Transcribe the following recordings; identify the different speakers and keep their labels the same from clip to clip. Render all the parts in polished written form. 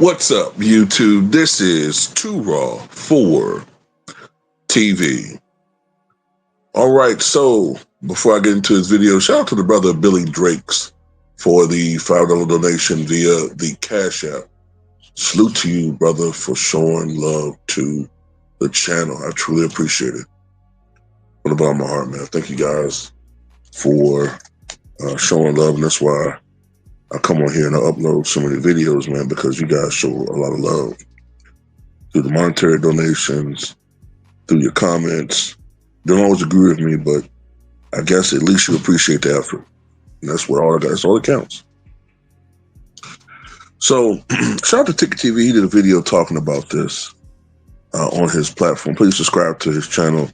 Speaker 1: What's up, YouTube? This is Too Raw for TV. All right, so before I get into this video, shout out to the brother Billy Drakes for the $5 donation via the Cash App. Salute to you, brother, for showing love to the channel. I truly appreciate it. From the bottom of my heart, man. Thank you guys for showing love, and that's why I come on here and I upload so many videos, man, because you guys show a lot of love through the monetary donations, through your comments. Don't always agree with me, but I guess at least you appreciate the effort. And that's all that counts. So shout out to Ticket TV. He did a video talking about this on his platform. Please subscribe to his channel,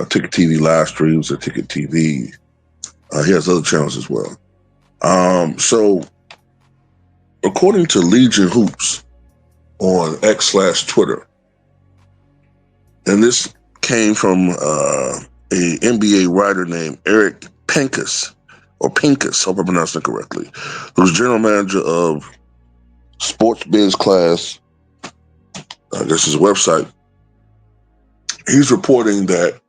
Speaker 1: Ticket TV live streams at Ticket TV. He has other channels as well. So according to Legion Hoops on X/Twitter, and this came from a NBA writer named Eric Pincus, hope I pronounced it correctly, who's general manager of Sports Biz Class, I guess his website. He's reporting that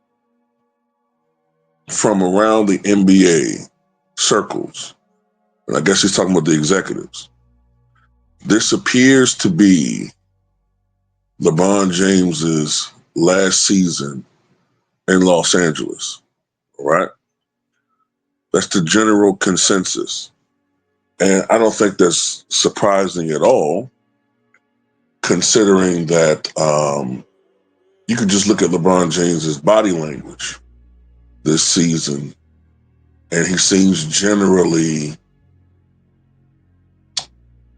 Speaker 1: from around the NBA circles, and I guess he's talking about the executives, this appears to be LeBron James's last season in Los Angeles, all right? That's the general consensus. And I don't think that's surprising at all, considering that you could just look at LeBron James's body language this season, and he seems generally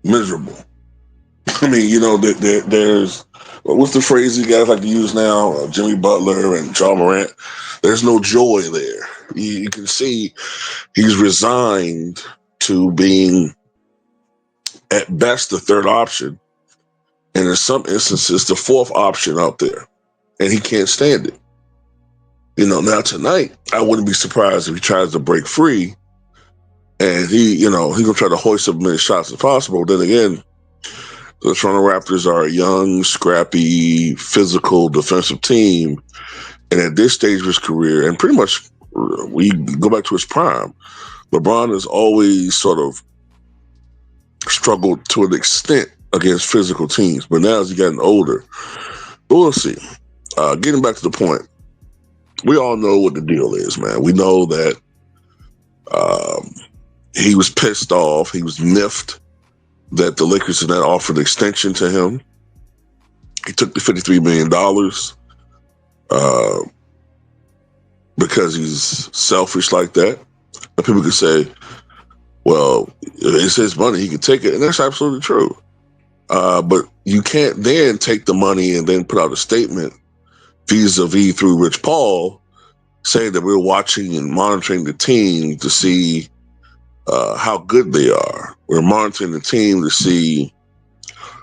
Speaker 1: miserable. I mean, you know, there's, what's the phrase you guys like to use now? Jimmy Butler and John Morant. There's no joy there. You can see he's resigned to being, at best, the third option, and in some instances, the fourth option out there, and he can't stand it. You know, now tonight, I wouldn't be surprised if he tries to break free, and he's gonna try to hoist up as many shots as possible. Then again, the Toronto Raptors are a young, scrappy, physical, defensive team, and at this stage of his career, and pretty much we go back to his prime, LeBron has always sort of struggled to an extent against physical teams, but now as he's gotten older, but we'll see. Getting back to the point, we all know what the deal is, man. We know that he was pissed off. He was miffed that the Lakers had not offered an extension to him. He took the $53 million because he's selfish like that. And people could say, well, it's his money, he can take it. And that's absolutely true. But you can't then take the money and then put out a statement vis-a-vis through Rich Paul saying that we're watching and monitoring the team to see how good they are. We're monitoring the team to see,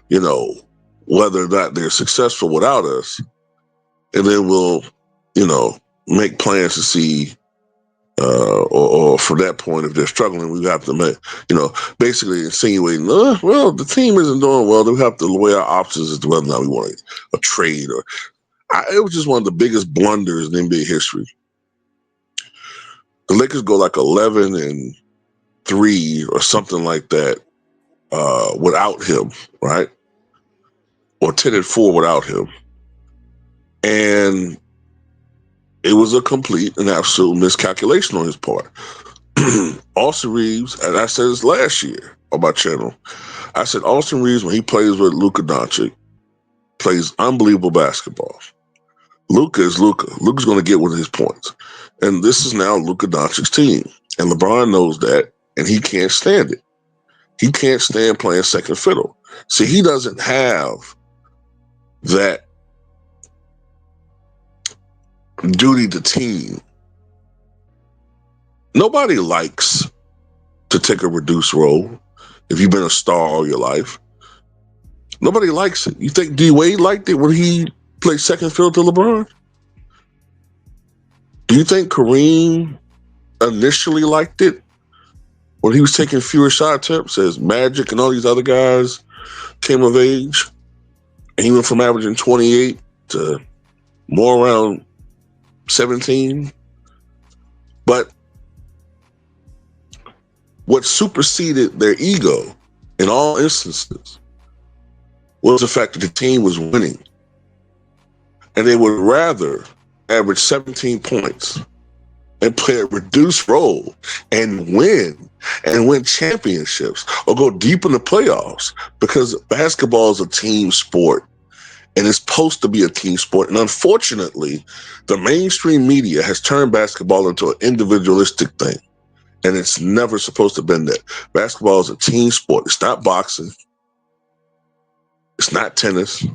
Speaker 1: whether or not they're successful without us. And then we'll, make plans to see, or for that point, if they're struggling, we have to make, basically insinuating, well, the team isn't doing well. We have to weigh our options as to whether or not we want a trade. It was just one of the biggest blunders in NBA history. The Lakers go like 11-3 or something like that without him, right? Or 10-4 without him. And it was a complete and absolute miscalculation on his part. Austin Reeves, and I said this last year on my channel, I said Austin Reeves, when he plays with Luka Doncic, plays unbelievable basketball. Luka is Luka. Luka's going to get one of his points. And this is now Luka Doncic's team. And LeBron knows that, and he can't stand it. He can't stand playing second fiddle. See, he doesn't have that duty to team. Nobody likes to take a reduced role if you've been a star all your life. Nobody likes it. You think D. Wade liked it when he played second fiddle to LeBron? Do you think Kareem initially liked it when he was taking fewer shot attempts as Magic and all these other guys came of age. And he went from averaging 28 to more around 17. But what superseded their ego in all instances was the fact that the team was winning. And they would rather average 17 points and play a reduced role and win championships or go deep in the playoffs, because basketball is a team sport and it's supposed to be a team sport. And unfortunately, the mainstream media has turned basketball into an individualistic thing, and it's never supposed to have been that. Basketball is a team sport. It's not boxing. It's not tennis.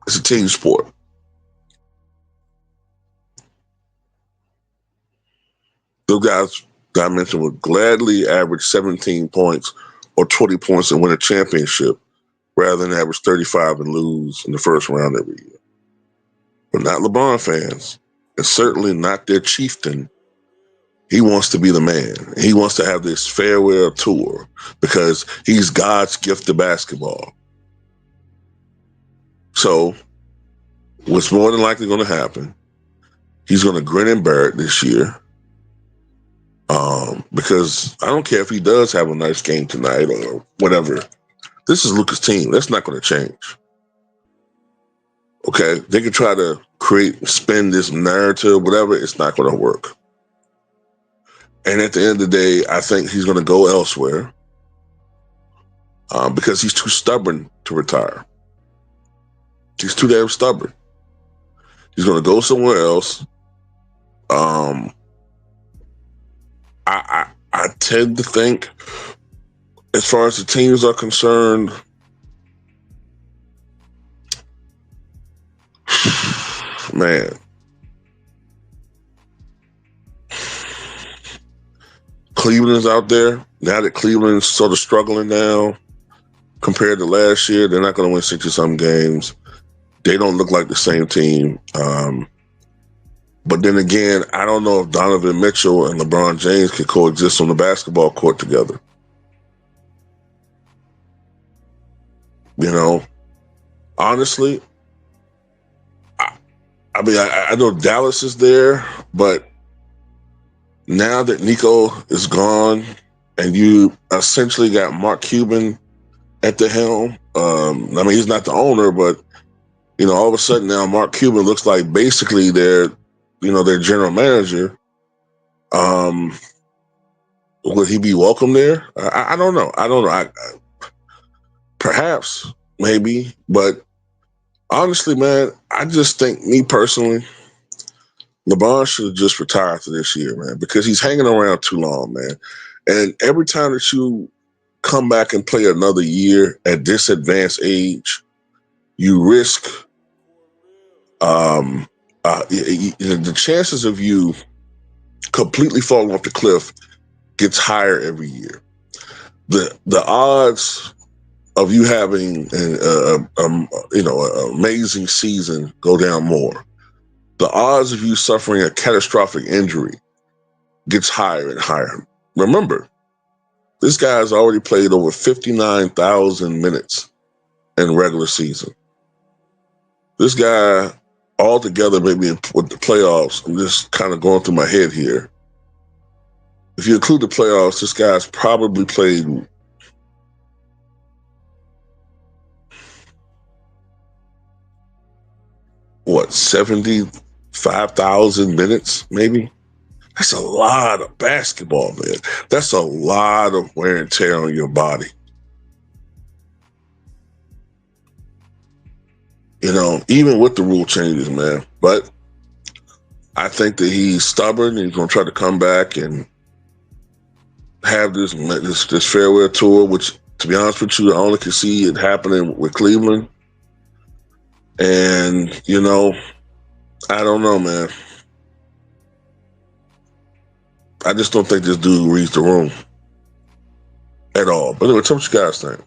Speaker 1: It's a team sport. Those guys that I mentioned would gladly average 17 points or 20 points and win a championship rather than average 35 and lose in the first round every year. But not LeBron fans, and certainly not their chieftain. He wants to be the man. He wants to have this farewell tour because he's God's gift to basketball. So what's more than likely going to happen, he's going to grin and bear it this year. Because I don't care if he does have a nice game tonight or whatever. This is Luka's team. That's not going to change. Okay? They can try to spin this narrative, whatever. It's not going to work. And at the end of the day, I think he's going to go elsewhere because he's too stubborn to retire. He's too damn stubborn. He's going to go somewhere else. I tend to think, as far as the teams are concerned, man, Cleveland's out there. Now that Cleveland's sort of struggling now compared to last year, they're not going to win 60-some games. They don't look like the same team. But then again, I don't know if Donovan Mitchell and LeBron James can coexist on the basketball court together. You know, honestly, I know Dallas is there, but now that Nico is gone and you essentially got Mark Cuban at the helm, he's not the owner, but, all of a sudden now Mark Cuban looks like basically their general manager. Would he be welcome there? I don't know. Perhaps, maybe, but honestly, man, I just think, me personally, LeBron should have just retired for this year, man, because he's hanging around too long, man. And every time that you come back and play another year at this advanced age, you risk the chances of you completely falling off the cliff gets higher every year. The odds of you having an amazing season go down more. The odds of you suffering a catastrophic injury gets higher and higher. Remember, this guy's already played over 59,000 minutes in regular season. This guy, altogether, maybe with the playoffs, I'm just kind of going through my head here. If you include the playoffs, this guy's probably played 75,000 minutes, maybe? That's a lot of basketball, man. That's a lot of wear and tear on your body. Even with the rule changes, man. But I think that he's stubborn. He's going to try to come back and have this farewell tour, which, to be honest with you, I only can see it happening with Cleveland. And, I don't know, man. I just don't think this dude reads the room at all. But anyway, tell me what you guys think.